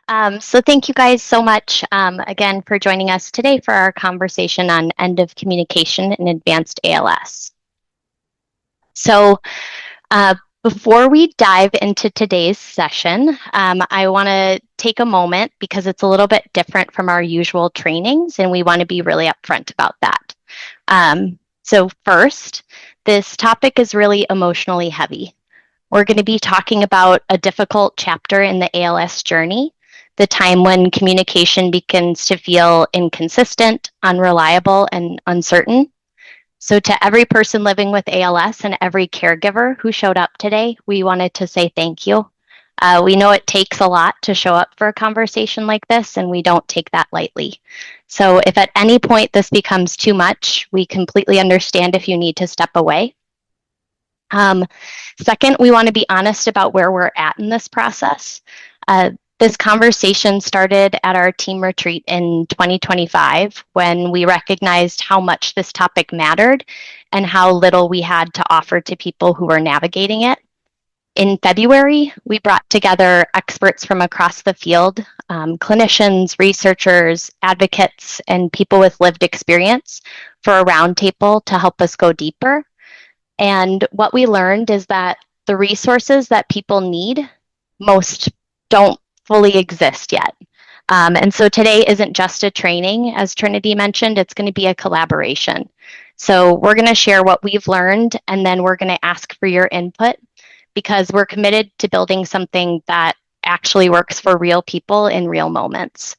So thank you guys so much again for joining us today for our conversation on end of communication in advanced ALS. So uh, before we dive into today's session, I want to take a moment because it's a little bit different from our usual trainings, and we want to be really upfront about that. So first, this topic is really emotionally heavy. We're going to be talking about a difficult chapter in the ALS journey, the time when communication begins to feel inconsistent, unreliable, and uncertain. So, to every person living with ALS and every caregiver who showed up today, we wanted to say thank you. We know it takes a lot to show up for a conversation like this, and we don't take that lightly. So, if at any point this becomes too much, we completely understand if you need to step away. Second, we want to be honest about where we're at in this process. This conversation started at our team retreat in 2025 when we recognized how much this topic mattered and how little we had to offer to people who were navigating it. In February, we brought together experts from across the field, clinicians, researchers, advocates, and people with lived experience for a roundtable to help us go deeper. And what we learned is that the resources that people need most don't fully exist yet. And so today isn't just a training, as Trinity mentioned, it's going to be a collaboration. So we're going to share what we've learned, and then we're going to ask for your input because we're committed to building something that actually works for real people in real moments.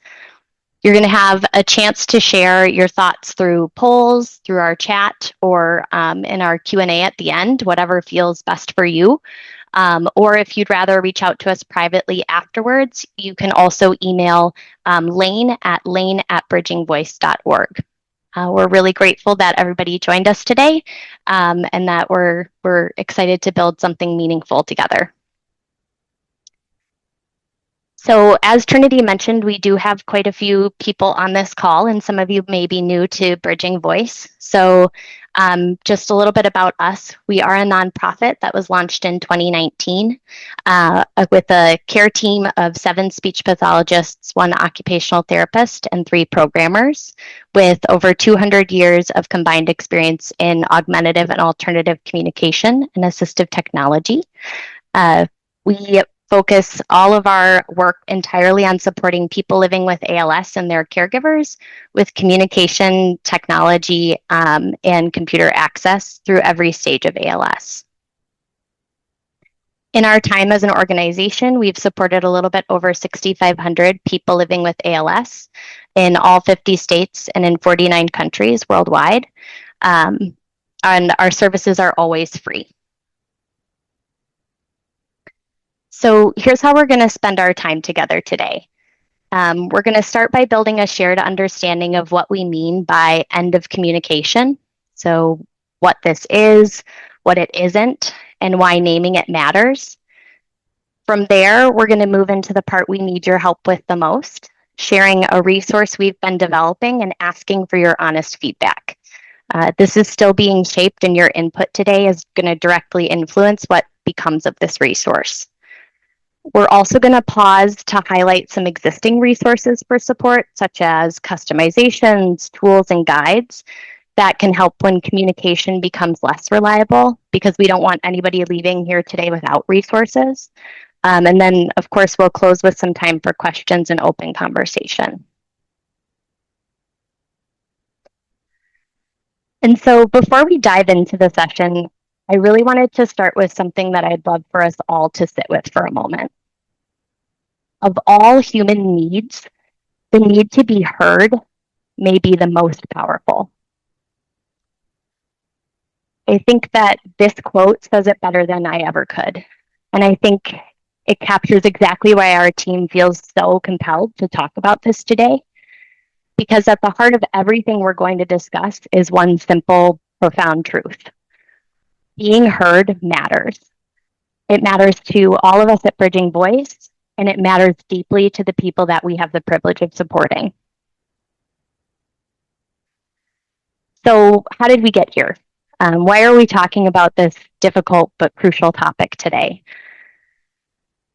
You're going to have a chance to share your thoughts through polls, through our chat, or in our Q&A at the end, whatever feels best for you. Or if you'd rather reach out to us privately afterwards, you can also email lane@bridgingvoice.org. We're really grateful that everybody joined us today and that we're excited to build something meaningful together. So as Trinity mentioned, we do have quite a few people on this call, and some of you may be new to Bridging Voice. So just a little bit about us. We are a nonprofit that was launched in 2019 with a care team of 7 speech pathologists, 1 occupational therapist, and 3 programmers with over 200 years of combined experience in augmentative and alternative communication and assistive technology. We focus all of our work entirely on supporting people living with ALS and their caregivers with communication, technology, and computer access through every stage of ALS. In our time as an organization, we've supported a little bit over 6,500 people living with ALS in all 50 states and in 49 countries worldwide. And our services are always free. So here's how we're going to spend our time together today. We're going to start by building a shared understanding of what we mean by end of communication. So what this is, what it isn't, and why naming it matters. From there, we're going to move into the part we need your help with the most, sharing a resource we've been developing and asking for your honest feedback. This is still being shaped, and your input today is going to directly influence what becomes of this resource. We're also going to pause to highlight some existing resources for support, such as customizations, tools, and guides that can help when communication becomes less reliable, because we don't want anybody leaving here today without resources. And then, of course, we'll close with some time for questions and open conversation. And so before we dive into the session, I really wanted to start with something that I'd love for us all to sit with for a moment. Of all human needs, the need to be heard may be the most powerful. I think that this quote says it better than I ever could. And I think it captures exactly why our team feels so compelled to talk about this today. Because at the heart of everything we're going to discuss is one simple, profound truth. Being heard matters. It matters to all of us at Bridging Voice, and it matters deeply to the people that we have the privilege of supporting. So how did we get here? Why are we talking about this difficult but crucial topic today?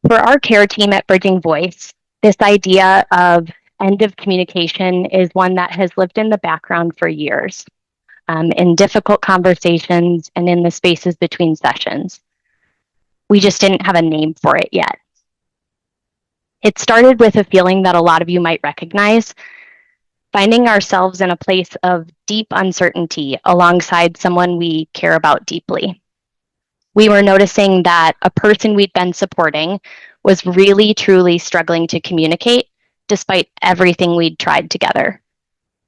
For our care team at Bridging Voice, This idea of end of communication is one that has lived in the background for years, in difficult conversations and in the spaces between sessions. We just didn't have a name for it yet. It started with a feeling that a lot of you might recognize, finding ourselves in a place of deep uncertainty alongside someone we care about deeply. We were noticing that a person we'd been supporting was really, truly struggling to communicate despite everything we'd tried together.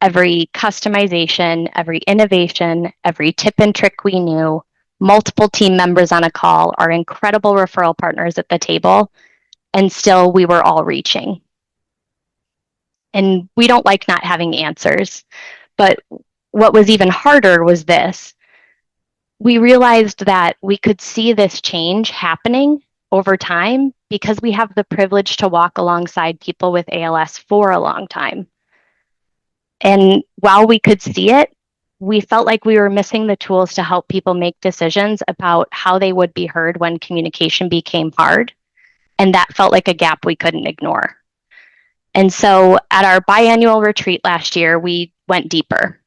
Every customization, every innovation, every tip and trick we knew, multiple team members on a call, our incredible referral partners at the table, and still we were all reaching. And we don't like not having answers, but what was even harder was this. We realized that we could see this change happening over time because we have the privilege to walk alongside people with ALS for a long time. And while we could see it, we felt like we were missing the tools to help people make decisions about how they would be heard when communication became hard. And that felt like a gap we couldn't ignore. And so at our biannual retreat last year, we went deeper.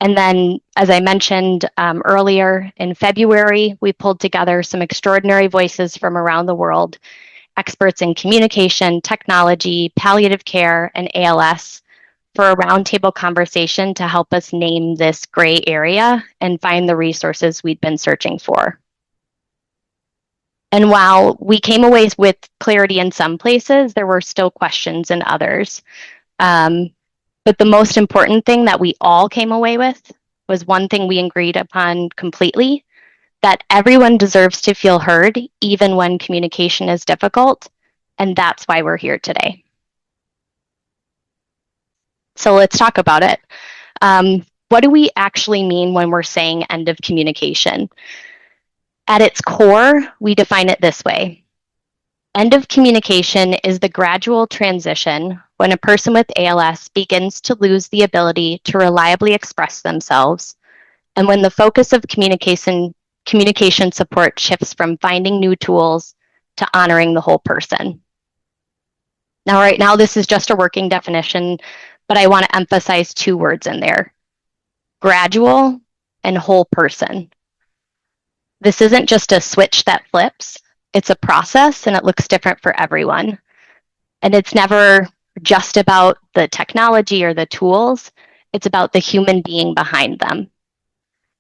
And then, as I mentioned earlier, in February, we pulled together some extraordinary voices from around the world, experts in communication, technology, palliative care, and ALS, for a roundtable conversation to help us name this gray area and find the resources we'd been searching for. And while we came away with clarity in some places, there were still questions in others. But the most important thing that we all came away with was one thing we agreed upon completely, that everyone deserves to feel heard, even when communication is difficult. And that's why we're here today. So let's talk about it. What do we actually mean when we're saying end of communication? At its core, we define it this way. End of communication is the gradual transition when a person with ALS begins to lose the ability to reliably express themselves, and when the focus of communication support shifts from finding new tools to honoring the whole person. Now, right now, this is just a working definition, but I want to emphasize two words in there: gradual and whole person. This isn't just a switch that flips. It's a process, and it looks different for everyone. And it's never just about the technology or the tools. It's about the human being behind them.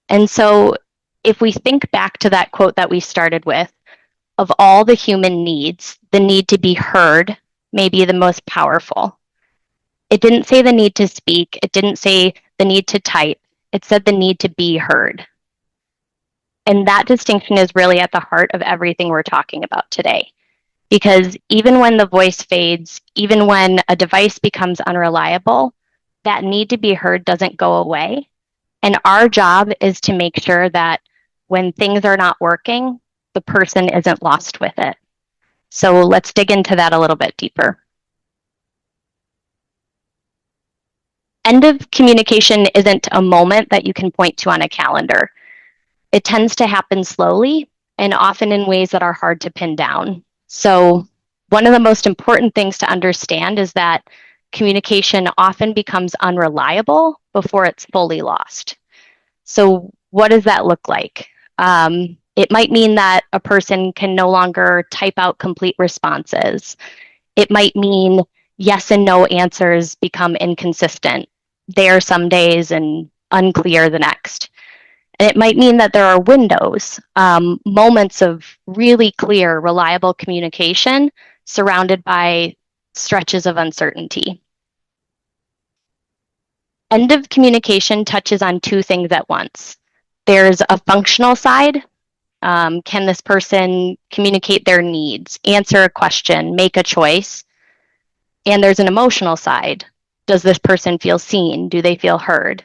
And so if we think back to that quote that we started with, of all the human needs, the need to be heard may be the most powerful. It didn't say the need to speak. It didn't say the need to type. It said the need to be heard. And that distinction is really at the heart of everything we're talking about today. Because even when the voice fades, even when a device becomes unreliable, that need to be heard doesn't go away. And our job is to make sure that when things are not working, the person isn't lost with it. So let's dig into that a little bit deeper. End of communication isn't a moment that you can point to on a calendar. It tends to happen slowly and often in ways that are hard to pin down. So one of the most important things to understand is that communication often becomes unreliable before it's fully lost. So what does that look like? It might mean that a person can no longer type out complete responses. It might mean yes and no answers become inconsistent. There some days and unclear the next. And it might mean that there are windows, moments of really clear, reliable communication surrounded by stretches of uncertainty. End of communication touches on two things at once. There's a functional side. Can this person communicate their needs, answer a question, make a choice? And there's an emotional side. Does this person feel seen? Do they feel heard?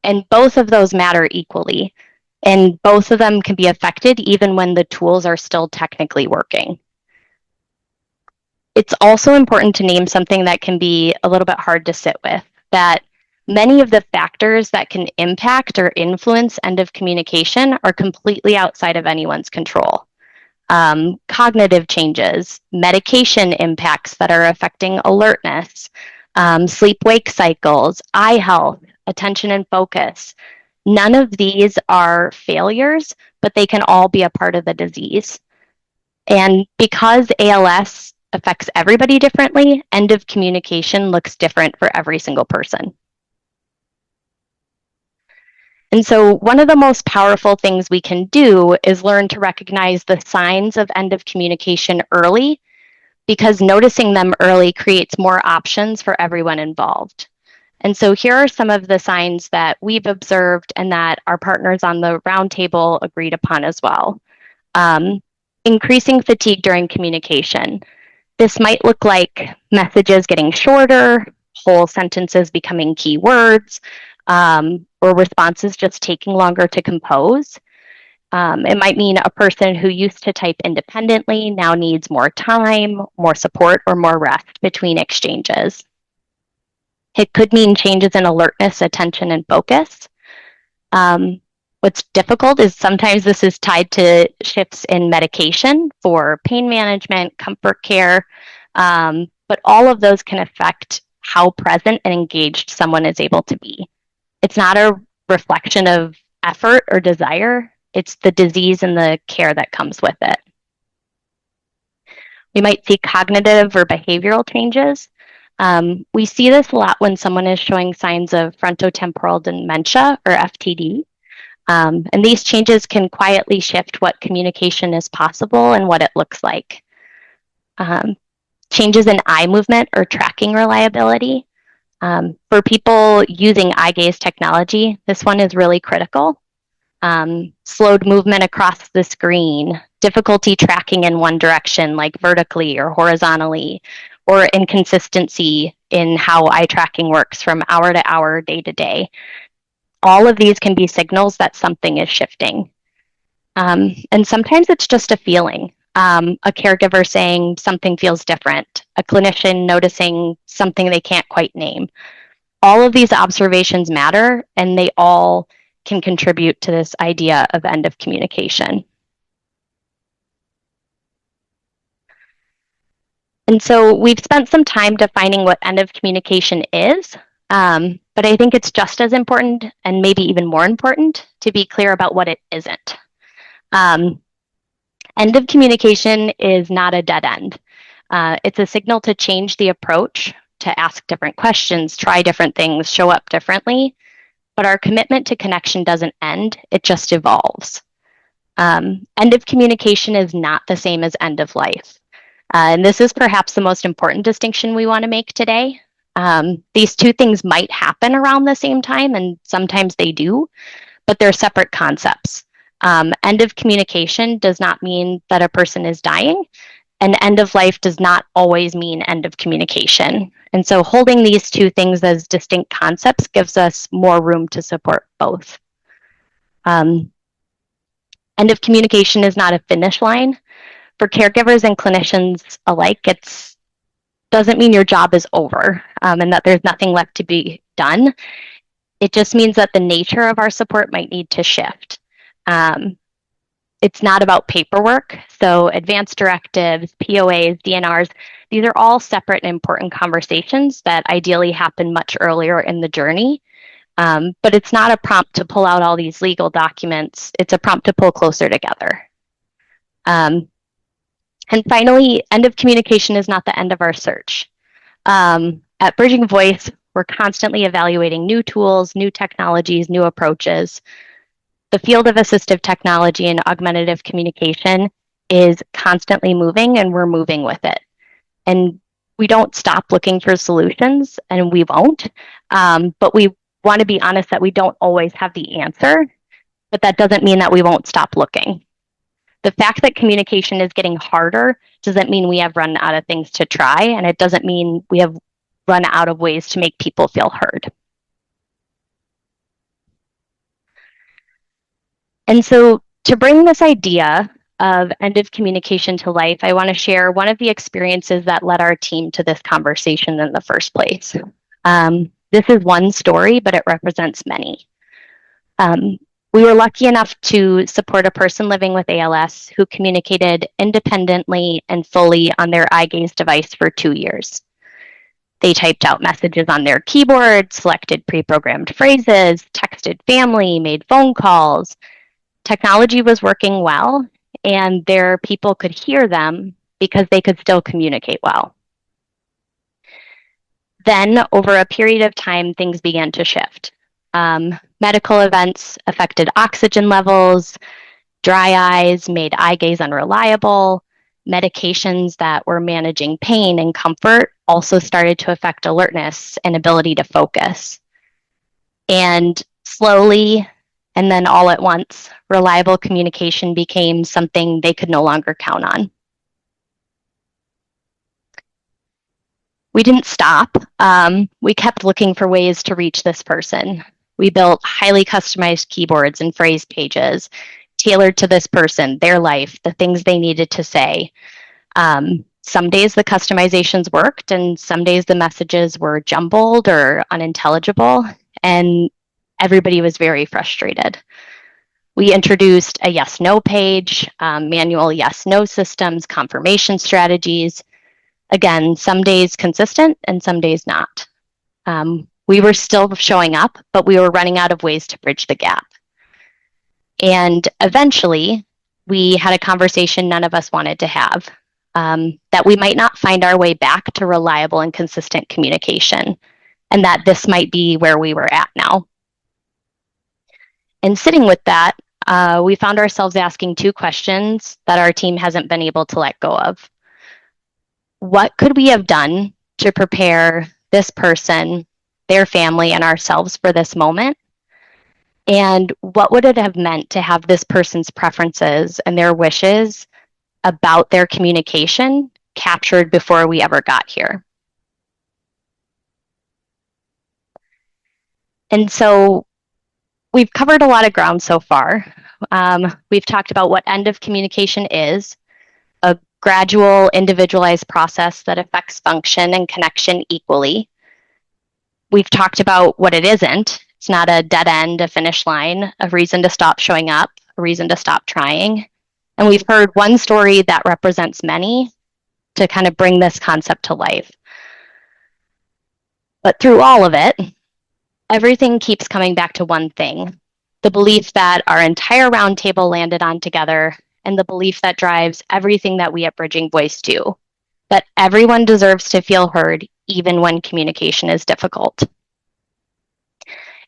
And both of those matter equally. And both of them can be affected even when the tools are still technically working. It's also important to name something that can be a little bit hard to sit with, that many of the factors that can impact or influence end of communication are completely outside of anyone's control. cognitive changes, medication impacts that are affecting alertness, sleep-wake cycles, eye health, attention and focus. None of these are failures, but they can all be a part of the disease. And because ALS affects everybody differently, end of communication looks different for every single person. And so one of the most powerful things we can do is learn to recognize the signs of end of communication early, because noticing them early creates more options for everyone involved. And so here are some of the signs that we've observed and that our partners on the roundtable agreed upon as well. Increasing fatigue during communication. This might look like messages getting shorter, whole sentences becoming key words, or responses just taking longer to compose. It might mean a person who used to type independently now needs more time, more support, or more rest between exchanges. It could mean changes in alertness, attention, and focus. What's difficult is sometimes this is tied to shifts in medication for pain management, comfort care, but all of those can affect how present and engaged someone is able to be. It's not a reflection of effort or desire. It's the disease and the care that comes with it. We might see cognitive or behavioral changes. We see this a lot when someone is showing signs of frontotemporal dementia or FTD. And these changes can quietly shift what communication is possible and what it looks like. Changes in eye movement or tracking reliability. For people using eye gaze technology, this one is really critical. Slowed movement across the screen, difficulty tracking in one direction, like vertically or horizontally, or inconsistency in how eye tracking works from hour to hour, day to day. All of these can be signals that something is shifting. And sometimes it's just a feeling. A caregiver saying something feels different, a clinician noticing something they can't quite name. All of these observations matter, and they all can contribute to this idea of end of communication. And so we've spent some time defining what end of communication is, but I think it's just as important, and maybe even more important, to be clear about what it isn't. End of communication is not a dead end. It's a signal to change the approach, to ask different questions, try different things, show up differently. But our commitment to connection doesn't end, it just evolves. End of communication is not the same as end of life. And this is perhaps the most important distinction we want to make today. These two things might happen around the same time, and sometimes they do, but they're separate concepts. End of communication does not mean that a person is dying, and end of life does not always mean end of communication. And so holding these two things as distinct concepts gives us more room to support both. End of communication is not a finish line. For caregivers and clinicians alike, it doesn't mean your job is over and that there's nothing left to be done. It just means that the nature of our support might need to shift. It's not about paperwork. So advanced directives, POAs, DNRs, these are all separate and important conversations that ideally happen much earlier in the journey. But it's not a prompt to pull out all these legal documents. It's a prompt to pull closer together. And finally, end of communication is not the end of our search. At Bridging Voice, we're constantly evaluating new tools, new technologies, new approaches. The field of assistive technology and augmentative communication is constantly moving, and we're moving with it. And we don't stop looking for solutions, and we won't. But we want to be honest that we don't always have the answer, but that doesn't mean that we won't stop looking. The fact that communication is getting harder doesn't mean we have run out of things to try, and it doesn't mean we have run out of ways to make people feel heard. And so to bring this idea of end of communication to life, I want to share one of the experiences that led our team to this conversation in the first place. This is one story, but it represents many. We were lucky enough to support a person living with ALS who communicated independently and fully on their eye gaze device for 2 years. They typed out messages on their keyboard, selected pre-programmed phrases, texted family, made phone calls. Technology was working well, and their people could hear them because they could still communicate well. Then, over a period of time, things began to shift. Medical events affected oxygen levels, dry eyes made eye gaze unreliable, medications that were managing pain and comfort also started to affect alertness and ability to focus. And slowly, and then all at once, reliable communication became something they could no longer count on. We didn't stop. We kept looking for ways to reach this person. We built highly customized keyboards and phrase pages tailored to this person, their life, the things they needed to say. Some days the customizations worked, and some days the messages were jumbled or unintelligible, and everybody was very frustrated. We introduced a yes-no page, manual yes-no systems, confirmation strategies. Again, some days consistent and some days not. We were still showing up, but we were running out of ways to bridge the gap. And eventually, we had a conversation none of us wanted to have, that we might not find our way back to reliable and consistent communication, and that this might be where we were at now. And sitting with that, we found ourselves asking 2 questions that our team hasn't been able to let go of. What could we have done to prepare this person, their family, and ourselves for this moment? And what would it have meant to have this person's preferences and their wishes about their communication captured before we ever got here? And so we've covered a lot of ground so far. We've talked about what end of communication is, a gradual, individualized process that affects function and connection equally. We've talked about what it isn't. It's not a dead end, a finish line, a reason to stop showing up, a reason to stop trying. And we've heard one story that represents many to kind of bring this concept to life. But through all of it, everything keeps coming back to one thing: the belief that our entire roundtable landed on together, and the belief that drives everything that we at Bridging Voice do, that everyone deserves to feel heard even when communication is difficult.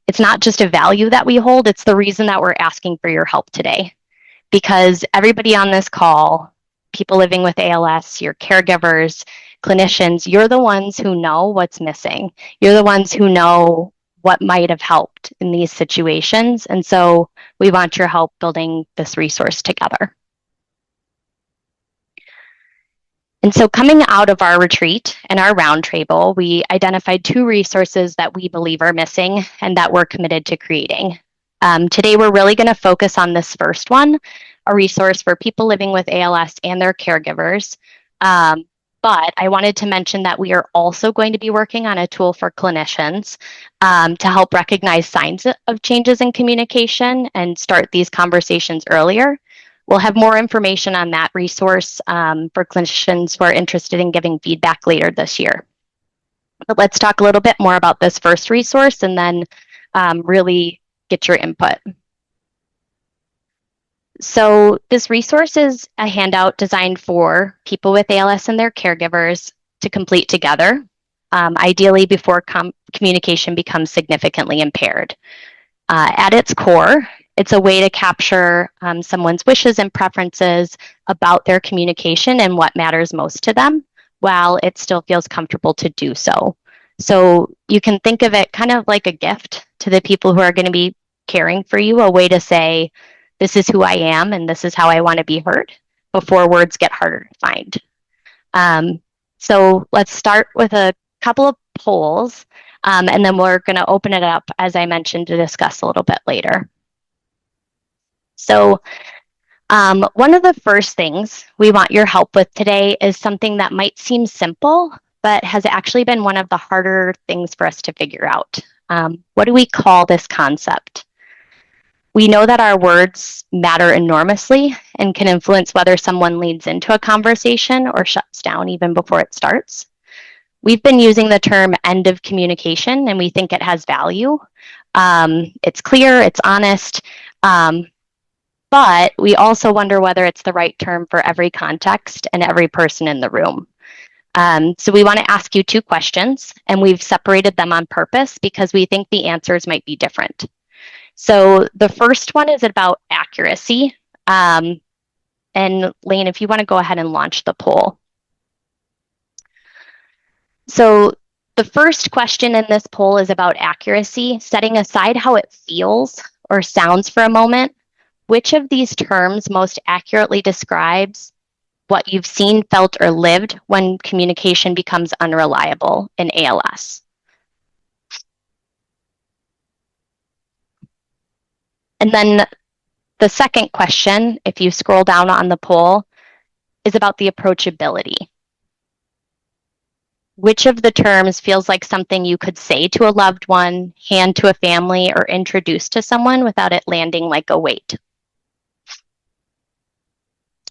It's not just a value that we hold, it's the reason that we're asking for your help today. Because everybody on this call, people living with ALS, your caregivers, clinicians, you're the ones who know what's missing. You're the ones who know what might have helped in these situations. And so we want your help building this resource together. And so coming out of our retreat and our roundtable, we identified 2 resources that we believe are missing and that we're committed to creating. Today, we're really going to focus on this first one, a resource for people living with ALS and their caregivers. But I wanted to mention that we are also going to be working on a tool for clinicians to help recognize signs of changes in communication and start these conversations earlier. We'll have more information on that resource for clinicians who are interested in giving feedback later this year. But let's talk a little bit more about this first resource and then really get your input. So this resource is a handout designed for people with ALS and their caregivers to complete together, ideally before communication becomes significantly impaired. At its core, it's a way to capture someone's wishes and preferences about their communication and what matters most to them, while it still feels comfortable to do so. So you can think of it kind of like a gift to the people who are going to be caring for you, a way to say, this is who I am and this is how I want to be heard before words get harder to find. So let's start with a couple of polls, and then we're going to open it up, as I mentioned, to discuss a little bit later. So one of the first things we want your help with today is something that might seem simple, but has actually been one of the harder things for us to figure out. What do we call this concept? We know that our words matter enormously and can influence whether someone leads into a conversation or shuts down even before it starts. We've been using the term end of communication, and we think it has value. It's clear, it's honest, but we also wonder whether it's the right term for every context and every person in the room. So we want to ask you two questions, and we've separated them on purpose because we think the answers might be different. So the first one is about accuracy. And Lane, if you want to go ahead and launch the poll. So the first question in this poll is about accuracy, setting aside how it feels or sounds for a moment. Which of these terms most accurately describes what you've seen, felt, or lived when communication becomes unreliable in ALS? And then the second question, if you scroll down on the poll, is about the approachability. Which of the terms feels like something you could say to a loved one, hand to a family, or introduce to someone without it landing like a weight?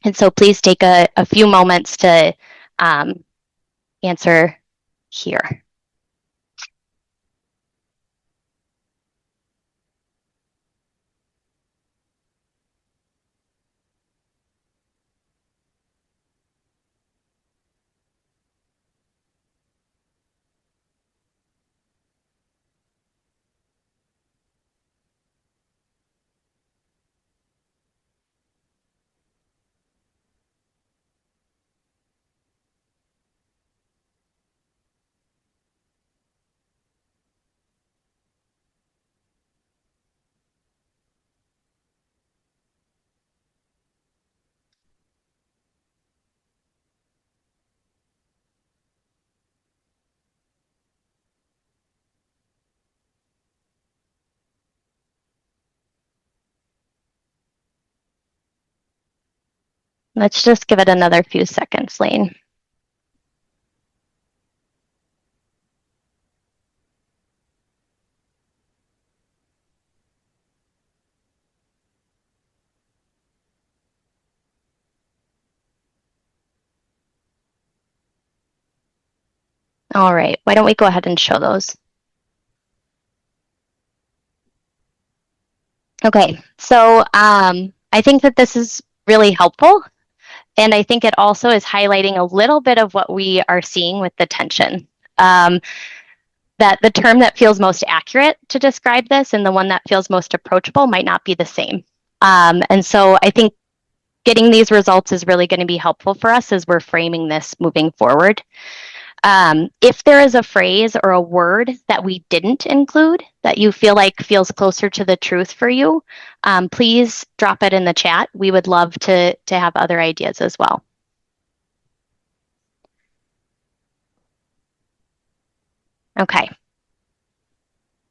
And so please take a few moments to answer here. Let's just give it another few seconds, Lane. All right, why don't we go ahead and show those? Okay, so I think that this is really helpful. And I think it also is highlighting a little bit of what we are seeing with the tension. That the term that feels most accurate to describe this and the one that feels most approachable might not be the same. And so I think getting these results is really going to be helpful for us as we're framing this moving forward. If there is a phrase or a word that we didn't include that you feel like feels closer to the truth for you, please drop it in the chat. We would love to have other ideas as well. Okay.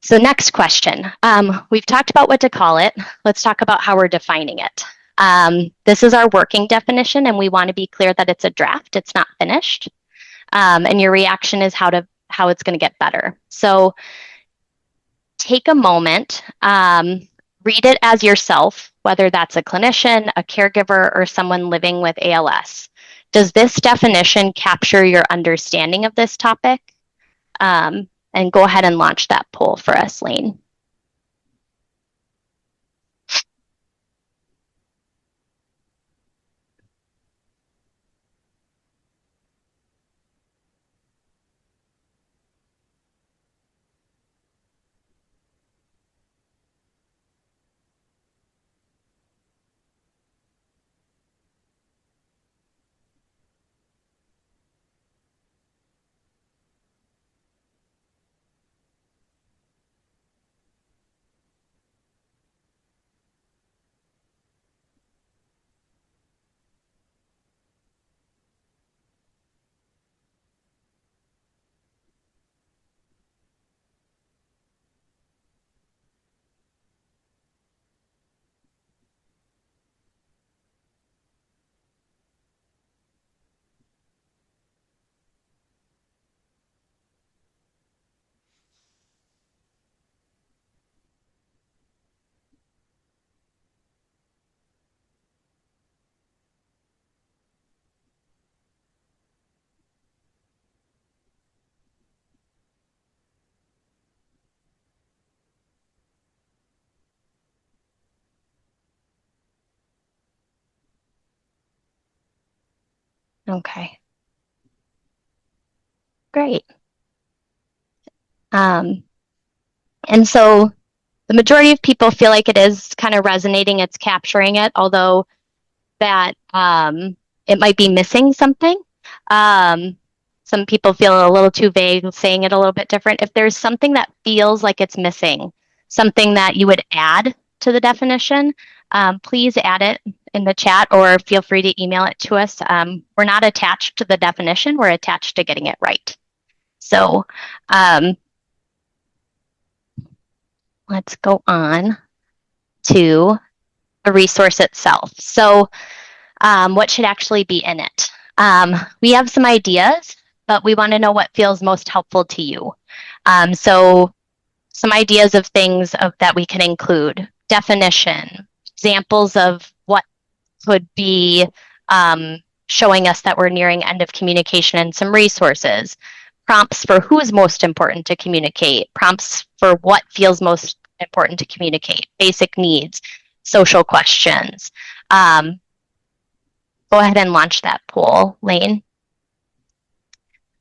So next question. We've talked about what to call it. Let's talk about how we're defining it. This is our working definition, and we want to be clear that it's a draft. It's not finished. And your reaction is how it's going to get better. So take a moment, read it as yourself, whether that's a clinician, a caregiver, or someone living with ALS. Does this definition capture your understanding of this topic? And go ahead and launch that poll for us, Lane. Okay, great. Um, and so the majority of people feel like it is kind of resonating, it's capturing it, although that it might be missing something. Um, some people feel a little too vague, saying it a little bit different. If there's something that feels like it's missing, something that you would add to the definition, please add it in the chat or feel free to email it to us. We're not attached to the definition, we're attached to getting it right. So um, let's go on to the resource itself. So what should actually be in it? We have some ideas, but we want to know what feels most helpful to you. So some ideas of things that we can include: definition, examples of what could be showing us that we're nearing end of communication, and some resources, prompts for who is most important to communicate, prompts for what feels most important to communicate, basic needs, social questions. Go ahead and launch that poll, Lane.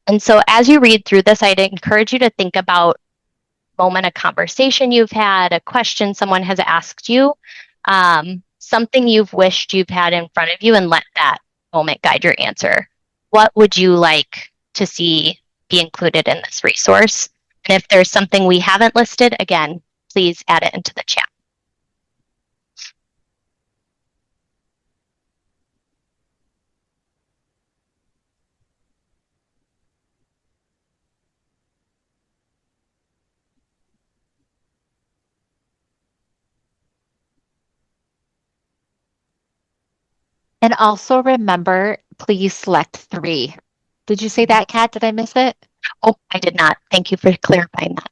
And so as you read through this, I'd encourage you to think about a moment of conversation you've had, a question someone has asked you, something you've wished you've had in front of you, and let that moment guide your answer. What would you like to see be included in this resource? And if there's something we haven't listed, again, please add it into the chat. And also remember, please select 3. Did you say that, Kat? Did I miss it? Oh, I did not. Thank you for clarifying that.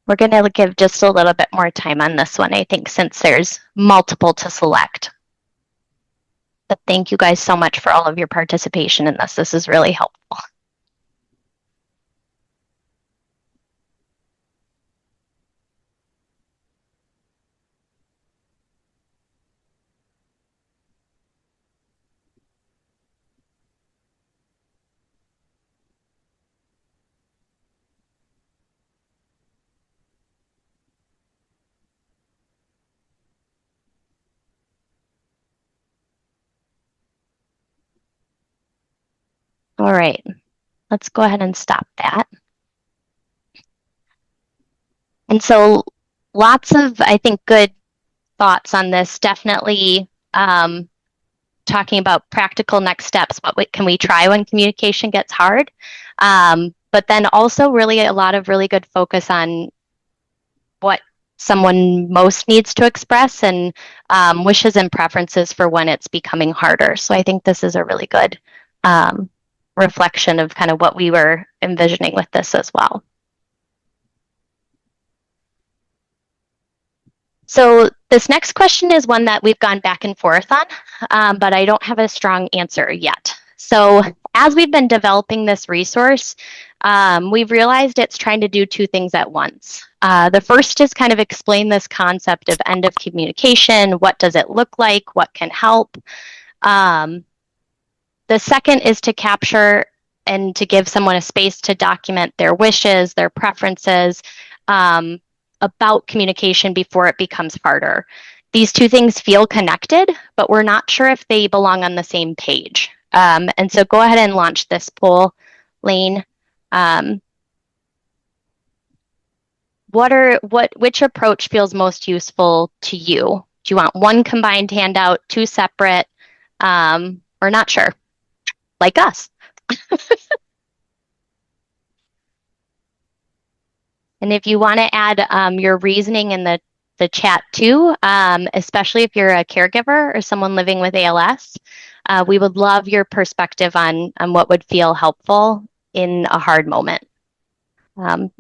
We're going to give just a little bit more time on this one, I think, since there's multiple to select. But thank you guys so much for all of your participation in this. This is really helpful. All right, let's go ahead and stop that. And so lots of, I think, good thoughts on this. Definitely talking about practical next steps. What can we try when communication gets hard? But then also really a lot of really good focus on what someone most needs to express, and wishes and preferences for when it's becoming harder. So I think this is a really good reflection of kind of what we were envisioning with this as well. So this next question is one that we've gone back and forth on, but I don't have a strong answer yet. So as we've been developing this resource, we've realized it's trying to do 2 things at once. The first is kind of explain this concept of end of communication. What does it look like? What can help? The second is to capture and to give someone a space to document their wishes, their preferences, about communication before it becomes harder. These 2 things feel connected, but we're not sure if they belong on the same page. And so go ahead and launch this poll, Lane. Which approach feels most useful to you? Do you want one combined handout, 2 separate, or not sure? Like us. And if you want to add your reasoning in the the chat too, especially if you're a caregiver or someone living with ALS. We would love your perspective on what would feel helpful in a hard moment. Um,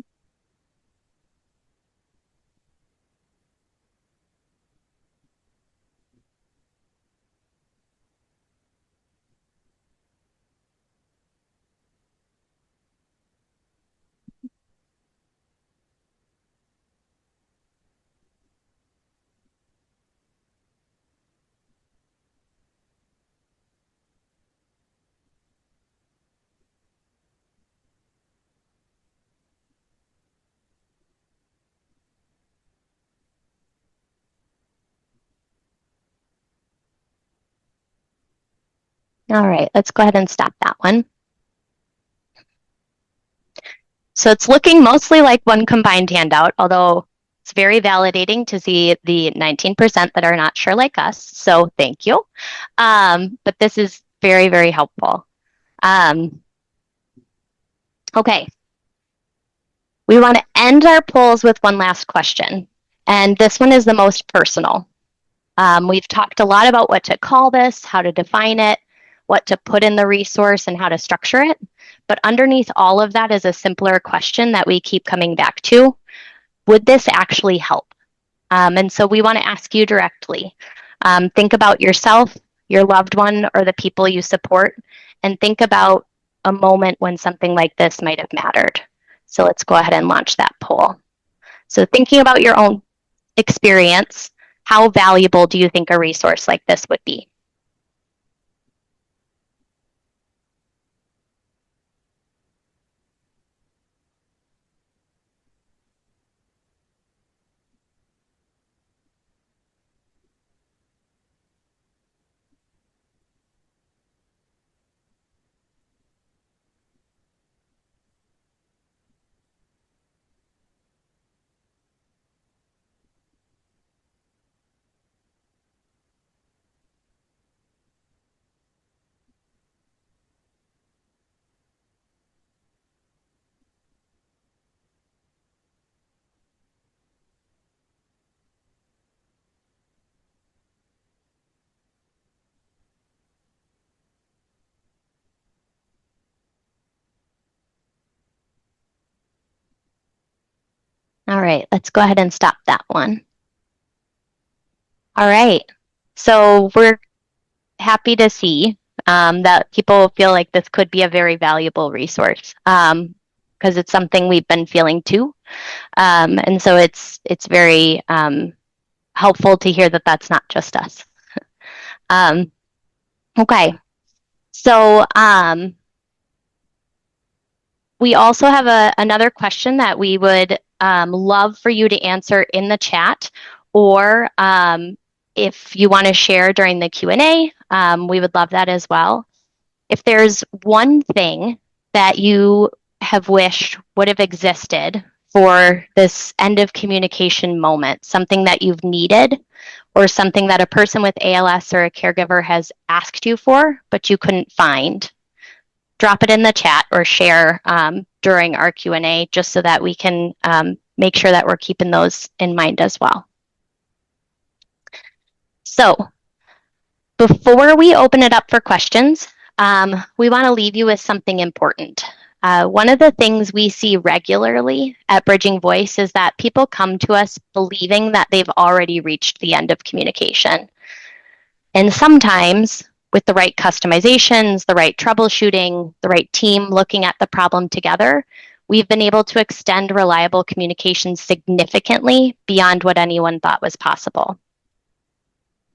all right, let's go ahead and stop that one. So it's looking mostly like one combined handout, although it's very validating to see the 19% that are not sure like us. So thank you. But this is very, very helpful. Okay. We want to end our polls with one last question. And this one is the most personal. We've talked a lot about what to call this, how to define it, what to put in the resource, and how to structure it. But underneath all of that is a simpler question that we keep coming back to. Would this actually help? And so we want to ask you directly. Think about yourself, your loved one, or the people you support, and think about a moment when something like this might have mattered. So let's go ahead and launch that poll. So thinking about your own experience, how valuable do you think a resource like this would be? All right, let's go ahead and stop that one. All right, so we're happy to see that people feel like this could be a very valuable resource because it's something we've been feeling too. And so it's very helpful to hear that that's not just us. Okay, so we also have another question that we would love for you to answer in the chat, or if you want to share during the Q&A, we would love that as well. If there's one thing that you have wished would have existed for this end of communication moment, something that you've needed, or something that a person with ALS or a caregiver has asked you for, but you couldn't find, drop it in the chat or share during our Q&A just so that we can make sure that we're keeping those in mind as well. So before we open it up for questions, we want to leave you with something important. One of the things we see regularly at Bridging Voice is that people come to us believing that they've already reached the end of communication. And sometimes with the right customizations, the right troubleshooting, the right team looking at the problem together, we've been able to extend reliable communication significantly beyond what anyone thought was possible.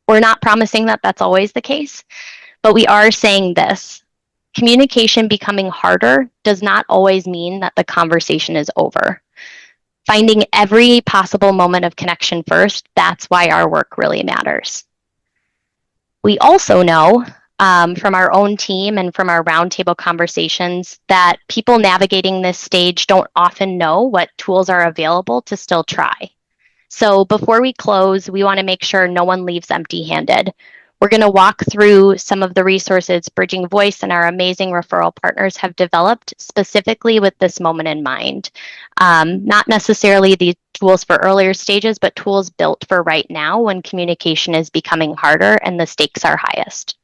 We're not promising that that's always the case, but we are saying this. Communication becoming harder does not always mean that the conversation is over. Finding every possible moment of connection first, that's why our work really matters. We also know from our own team and from our roundtable conversations that people navigating this stage don't often know what tools are available to still try. So before we close, we want to make sure no one leaves empty-handed. We're going to walk through some of the resources Bridging Voice and our amazing referral partners have developed specifically with this moment in mind. Not necessarily the tools for earlier stages, but tools built for right now when communication is becoming harder and the stakes are highest.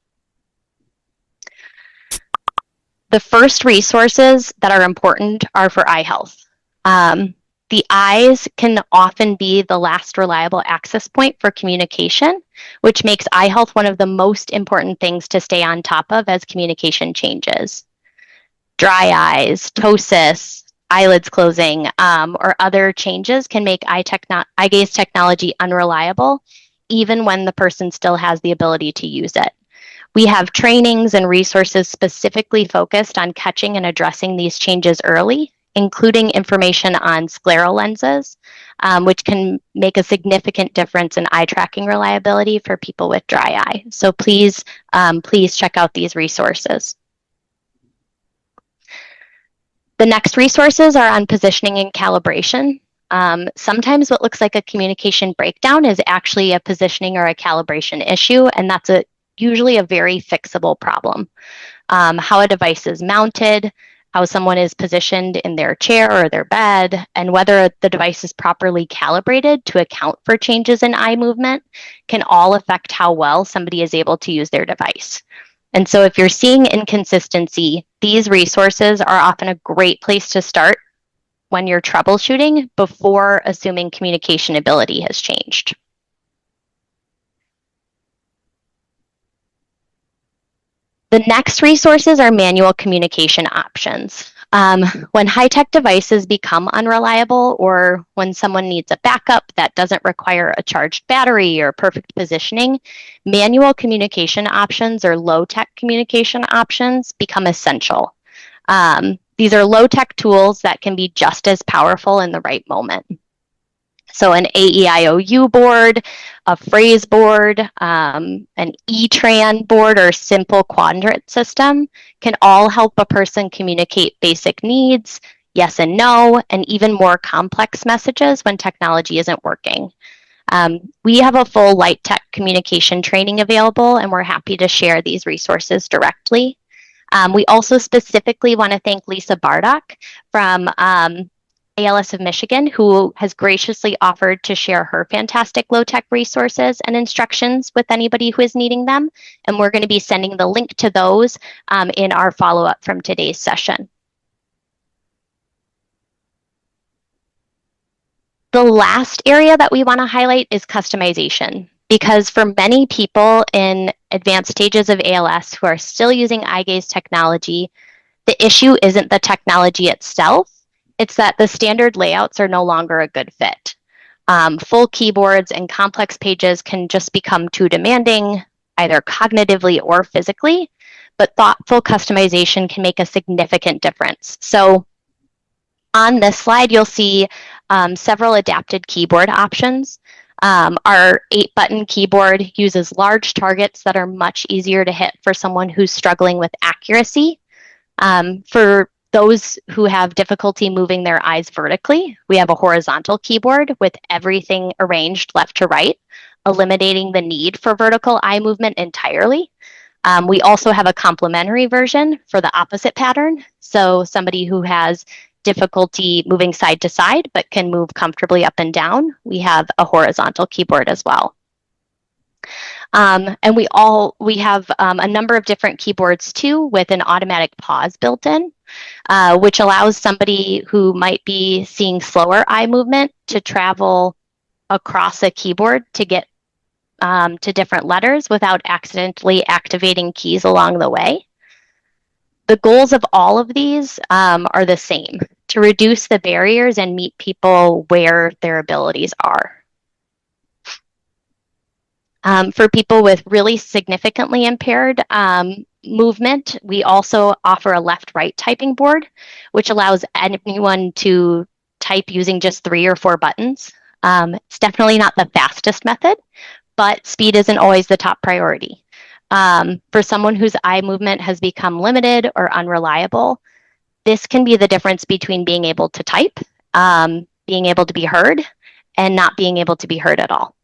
The first resources that are important are for eye health. The eyes can often be the last reliable access point for communication, which makes eye health one of the most important things to stay on top of as communication changes. Dry eyes, ptosis, eyelids closing, or other changes can make eye gaze technology unreliable, even when the person still has the ability to use it. We have trainings and resources specifically focused on catching and addressing these changes early, including information on scleral lenses, which can make a significant difference in eye tracking reliability for people with dry eye. So please check out these resources. The next resources are on positioning and calibration. Sometimes what looks like a communication breakdown is actually a positioning or a calibration issue, and that's usually a very fixable problem. How a device is mounted, how someone is positioned in their chair or their bed, and whether the device is properly calibrated to account for changes in eye movement can all affect how well somebody is able to use their device. And so if you're seeing inconsistency, these resources are often a great place to start when you're troubleshooting before assuming communication ability has changed. The next resources are manual communication options. When high-tech devices become unreliable or when someone needs a backup that doesn't require a charged battery or perfect positioning, manual communication options or low-tech communication options become essential. These are low-tech tools that can be just as powerful in the right moment. So an AEIOU board, a phrase board, an ETRAN board or simple quadrant system can all help a person communicate basic needs, yes and no, and even more complex messages when technology isn't working. We have a full light tech communication training available, and we're happy to share these resources directly. We also specifically want to thank Lisa Bardock from ALS of Michigan, who has graciously offered to share her fantastic low-tech resources and instructions with anybody who is needing them. And we're going to be sending the link to those in our follow-up from today's session. The last area that we want to highlight is customization, because for many people in advanced stages of ALS who are still using eye gaze technology, the issue isn't the technology itself. It's that the standard layouts are no longer a good fit. Full keyboards and complex pages can just become too demanding, either cognitively or physically, but thoughtful customization can make a significant difference. So on this slide, you'll see several adapted keyboard options. Our 8-button keyboard uses large targets that are much easier to hit for someone who's struggling with accuracy. For those who have difficulty moving their eyes vertically, we have a horizontal keyboard with everything arranged left to right, eliminating the need for vertical eye movement entirely. We also have a complementary version for the opposite pattern. So somebody who has difficulty moving side to side but can move comfortably up and down, we have a horizontal keyboard as well. And we have a number of different keyboards too with an automatic pause built in, which allows somebody who might be seeing slower eye movement to travel across a keyboard to get to different letters without accidentally activating keys along the way. The goals of all of these are the same: to reduce the barriers and meet people where their abilities are. For people with really significantly impaired movement, we also offer a left-right typing board, which allows anyone to type using just 3 or 4 buttons. It's definitely not the fastest method, but speed isn't always the top priority. For someone whose eye movement has become limited or unreliable, this can be the difference between being able to type, being able to be heard, and not being able to be heard at all.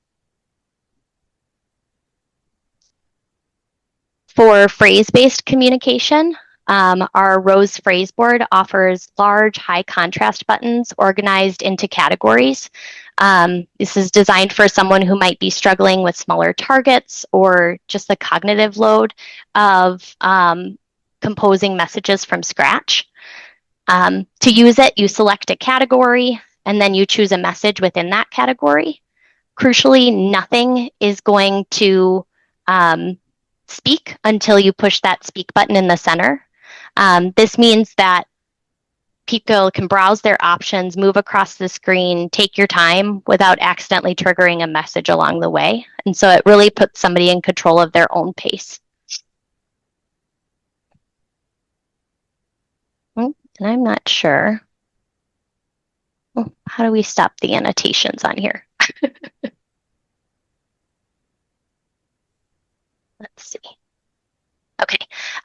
For phrase-based communication, our Rose phrase board offers large, high contrast buttons organized into categories. This is designed for someone who might be struggling with smaller targets or just the cognitive load of composing messages from scratch. To use it, you select a category and then you choose a message within that category. Crucially, nothing is going to speak until you push that speak button in the center. This means that people can browse their options, move across the screen, take your time without accidentally triggering a message along the way. And so it really puts somebody in control of their own pace. And I'm not sure. How do we stop the annotations on here? Let's see. Okay.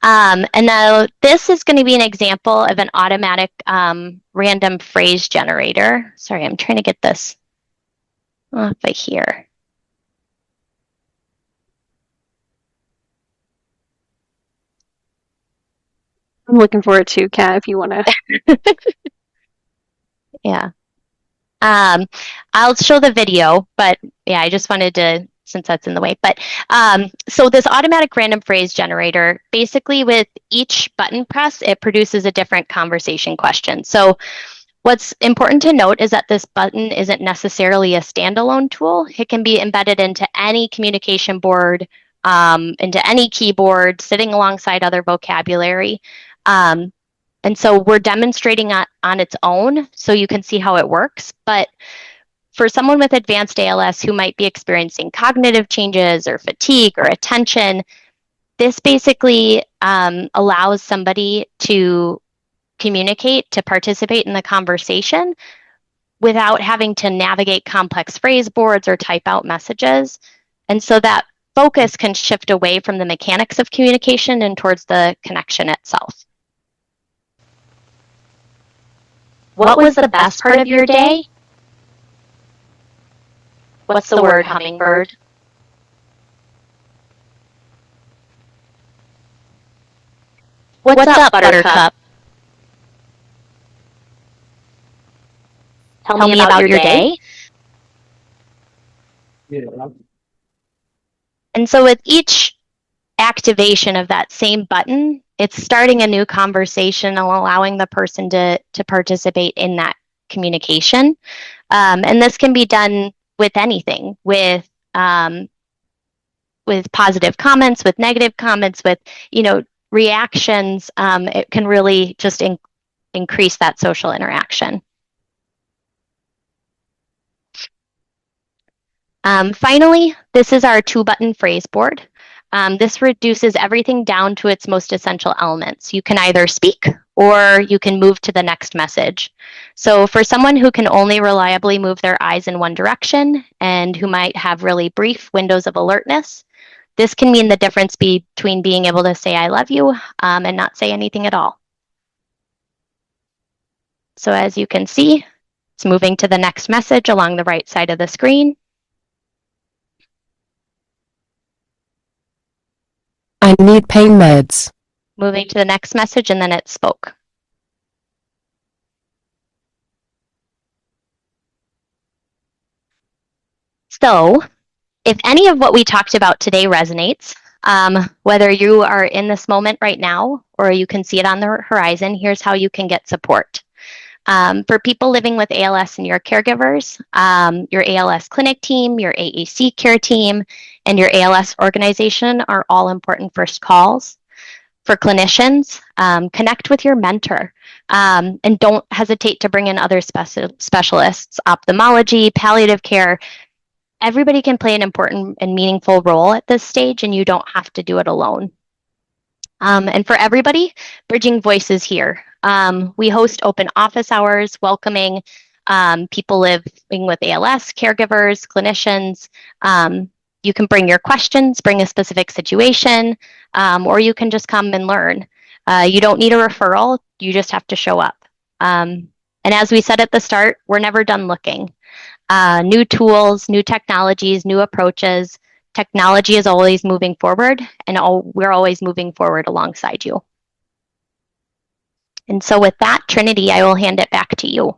And now this is going to be an example of an automatic random phrase generator. Sorry, I'm trying to get this off of here. I'm looking for it too, Kat, if you want to. Yeah. I'll show the video, but yeah, I just wanted to, since that's in the way. But so this automatic random phrase generator, basically with each button press, it produces a different conversation question. So what's important to note is that this button isn't necessarily a standalone tool. It can be embedded into any communication board, into any keyboard, sitting alongside other vocabulary. And so we're demonstrating it on its own so you can see how it works. But for someone with advanced ALS who might be experiencing cognitive changes or fatigue or attention, this basically allows somebody to communicate, to participate in the conversation without having to navigate complex phrase boards or type out messages. And so that focus can shift away from the mechanics of communication and towards the connection itself. What was the best part of your day? What's the word, hummingbird? What's up, Buttercup? Tell me about your day. Yeah. And so with each activation of that same button, it's starting a new conversation and allowing the person to participate in that communication. And this can be done with anything, with positive comments, with negative comments, with, reactions. It can really just increase that social interaction. Finally, this is our 2-button phrase board. This reduces everything down to its most essential elements. You can either speak or you can move to the next message. So for someone who can only reliably move their eyes in one direction and who might have really brief windows of alertness, this can mean the difference between being able to say I love you and not say anything at all. So as you can see, it's moving to the next message along the right side of the screen. I need pain meds. Moving to the next message, and then it spoke. So, if any of what we talked about today resonates, whether you are in this moment right now or you can see it on the horizon, here's how you can get support. For people living with ALS and your caregivers, your ALS clinic team, your AAC care team, and your ALS organization are all important first calls. For clinicians, connect with your mentor and don't hesitate to bring in other specialists, ophthalmology, palliative care. Everybody can play an important and meaningful role at this stage, and you don't have to do it alone. And for everybody, Bridging Voices here. We host open office hours, welcoming people living with ALS, caregivers, clinicians. You can bring your questions, bring a specific situation, or you can just come and learn. You don't need a referral, you just have to show up. And as we said at the start, we're never done looking. New tools, new technologies, new approaches Technology is always moving forward, and we're always moving forward alongside you. And so with that, Trinity, I will hand it back to you.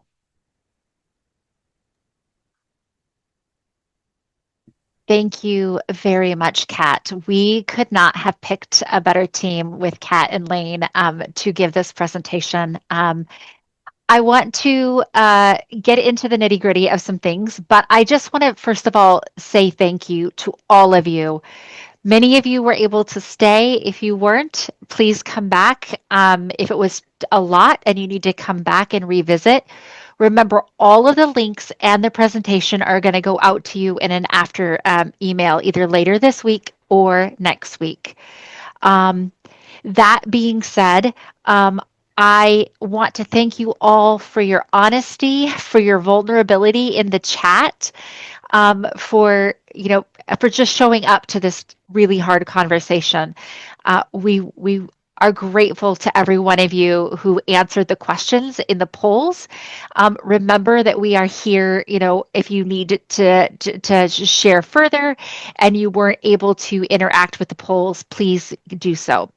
Thank you very much, Kat. We could not have picked a better team with Kat and Lane to give this presentation. I want to get into the nitty gritty of some things, but I just want to, first of all, say thank you to all of you. Many of you were able to stay. If you weren't, please come back. If it was a lot and you need to come back and revisit, remember all of the links and the presentation are going to go out to you in an after email, either later this week or next week. That being said, I want to thank you all for your honesty, for your vulnerability in the chat, for just showing up to this really hard conversation. We are grateful to every one of you who answered the questions in the polls. Remember that we are here, if you need to share further and you weren't able to interact with the polls, please do so.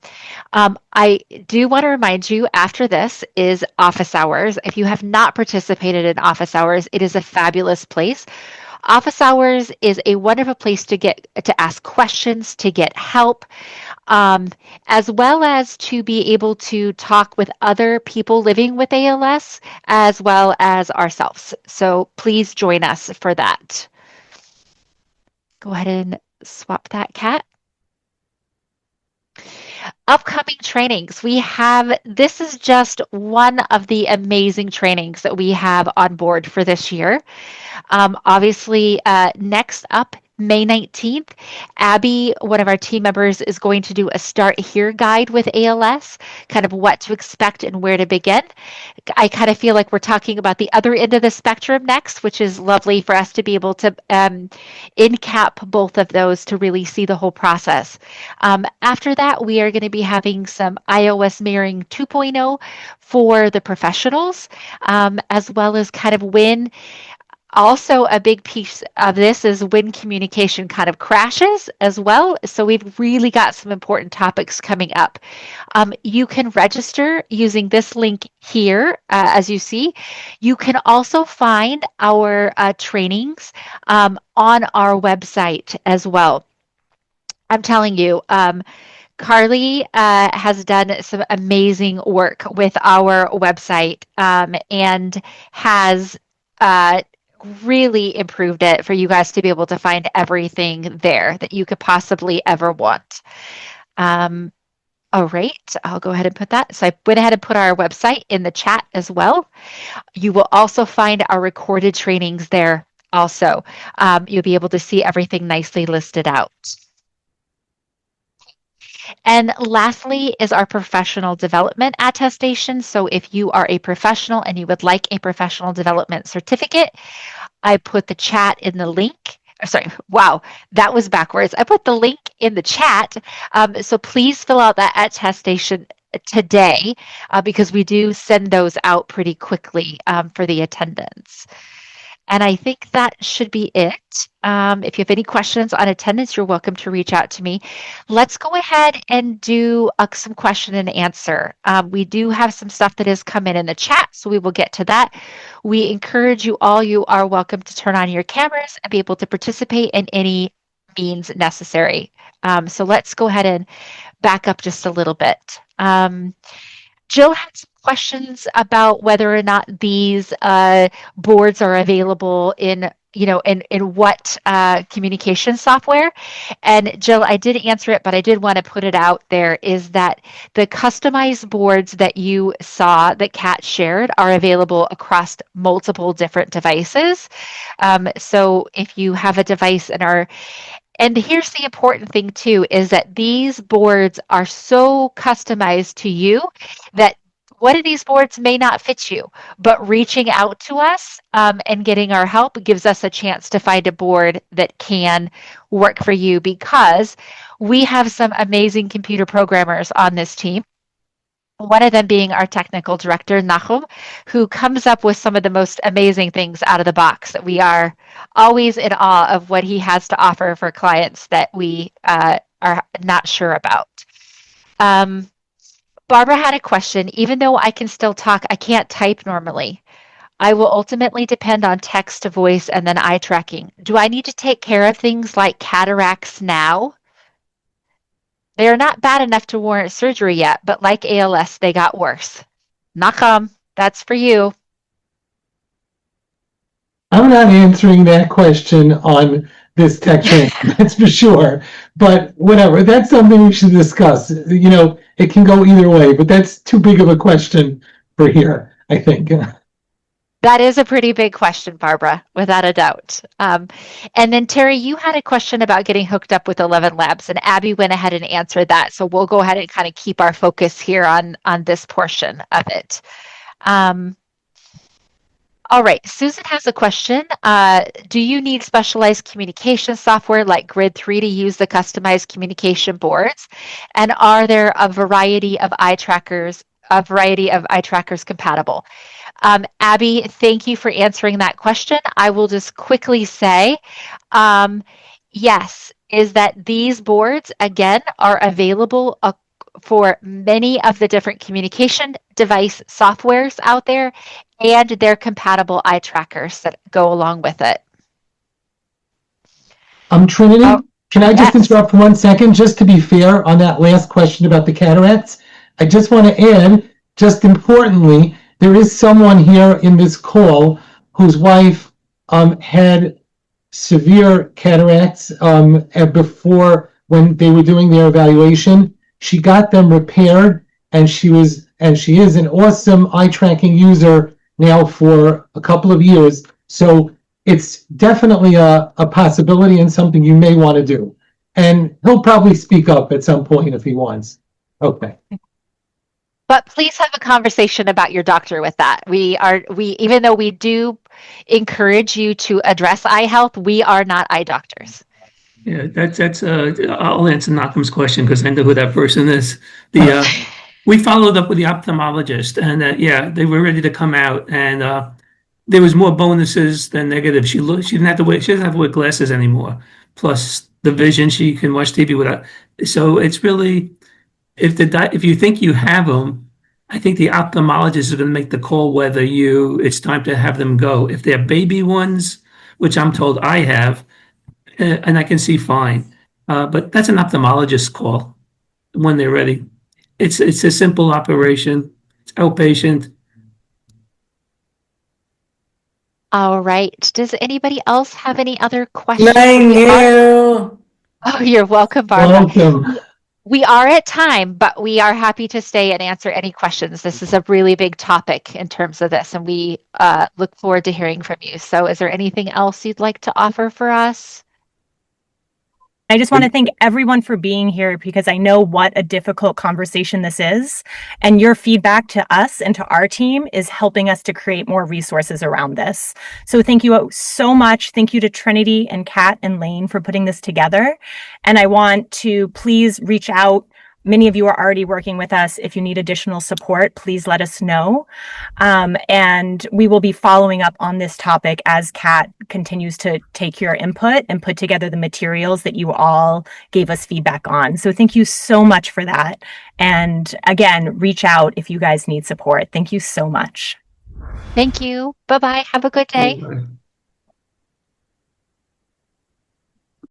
I do want to remind you, after this is office hours. If you have not participated in office hours, it is a fabulous place. Office hours is a wonderful place to ask questions, to get help, as well as to be able to talk with other people living with ALS, as well as ourselves. So please join us for that. Go ahead and swap that, Kat. Upcoming trainings. This is just one of the amazing trainings that we have on board for this year. Obviously, next up, May 19th, Abby, one of our team members, is going to do a Start Here guide with ALS, kind of what to expect and where to begin. I kind of feel like we're talking about the other end of the spectrum next, which is lovely for us to be able to in-cap both of those to really see the whole process. After that, we are going to be having some iOS mirroring 2.0 for the professionals, as well as kind of when. Also, a big piece of this is when communication kind of crashes as well. So we've really got some important topics coming up. You can register using this link here, as you see. You can also find our trainings on our website as well. I'm telling you, Carly has done some amazing work with our website and has really improved it for you guys to be able to find everything there that you could possibly ever want. All right, I'll go ahead and put that. So I went ahead and put our website in the chat as well. You will also find our recorded trainings there also. You'll be able to see everything nicely listed out. And lastly is our professional development attestation. So if you are a professional and you would like a professional development certificate, I put the chat in the link. Sorry, wow, that was backwards. I put the link in the chat. So please fill out that attestation today because we do send those out pretty quickly for the attendance. And I think that should be it. If you have any questions on attendance, you're welcome to reach out to me. Let's go ahead and do some question and answer. We do have some stuff that has come in the chat, so we will get to that. We encourage you all, you are welcome to turn on your cameras and be able to participate in any means necessary. So let's go ahead and back up just a little bit. Jill had some questions about whether or not these boards are available in what communication software. And Jill, I did answer it, but I did want to put it out there, is that the customized boards that you saw that Kat shared are available across multiple different devices. So if you have a device and here's the important thing too, is that these boards are so customized to you that one of these boards may not fit you, but reaching out to us and getting our help gives us a chance to find a board that can work for you, because we have some amazing computer programmers on this team. One of them being our technical director, Nachum, who comes up with some of the most amazing things out of the box. We are always in awe of what he has to offer for clients that we are not sure about. Barbara had a question. Even though I can still talk, I can't type normally. I will ultimately depend on text to voice and then eye tracking. Do I need to take care of things like cataracts now? They are not bad enough to warrant surgery yet, but like ALS, they got worse. Nachum, that's for you. I'm not answering that question on this tech training, that's for sure. But whatever, that's something we should discuss. You know, it can go either way, but that's too big of a question for here, I think. That is a pretty big question, Barbara, without a doubt. And then Terry, you had a question about getting hooked up with 11 Labs, and Abby went ahead and answered that. So we'll go ahead and kind of keep our focus here on this portion of it. All right, Susan has a question. Do you need specialized communication software like Grid3 to use the customized communication boards? And are there a variety of eye trackers compatible? Abby, thank you for answering that question. I will just quickly say, yes, is that these boards, again, are available for many of the different communication device softwares out there, and they're compatible eye trackers that go along with it. Trinity, can I just yes. interrupt for 1 second, just to be fair on that last question about the cataracts? I just want to add, just importantly, there is someone here in this call whose wife had severe cataracts before when they were doing their evaluation. She got them repaired, and she is an awesome eye tracking user now for a couple of years. So it's definitely a possibility and something you may want to do. And he'll probably speak up at some point if he wants. Okay. But please have a conversation about your doctor with that. We even though we do encourage you to address eye health, we are not eye doctors. Yeah, that's I'll answer Nachum's question because I know who that person is. We followed up with the ophthalmologist, and yeah, they were ready to come out, and there was more bonuses than negatives. She doesn't have to wear glasses anymore. Plus the vision, she can watch TV without. So it's really, if you think you have them, I think the ophthalmologist is going to make the call whether it's time to have them go. If they're baby ones, which I'm told I have, and I can see fine, but that's an ophthalmologist's call when they're ready. It's a simple operation. It's outpatient. All right. Does anybody else have any other questions? Thank you. Oh, you're welcome, Barbara. Welcome. We are at time, but we are happy to stay and answer any questions. This is a really big topic in terms of this, and we look forward to hearing from you. So is there anything else you'd like to offer for us? I just want to thank everyone for being here because I know what a difficult conversation this is. And your feedback to us and to our team is helping us to create more resources around this. So thank you so much. Thank you to Trinity and Kat and Lane for putting this together. And I want to please reach out. Many of you are already working with us. If you need additional support, please let us know. And we will be following up on this topic as Kat continues to take your input and put together the materials that you all gave us feedback on. So thank you so much for that. And again, reach out if you guys need support. Thank you so much. Thank you. Bye-bye. Have a good day. Bye-bye.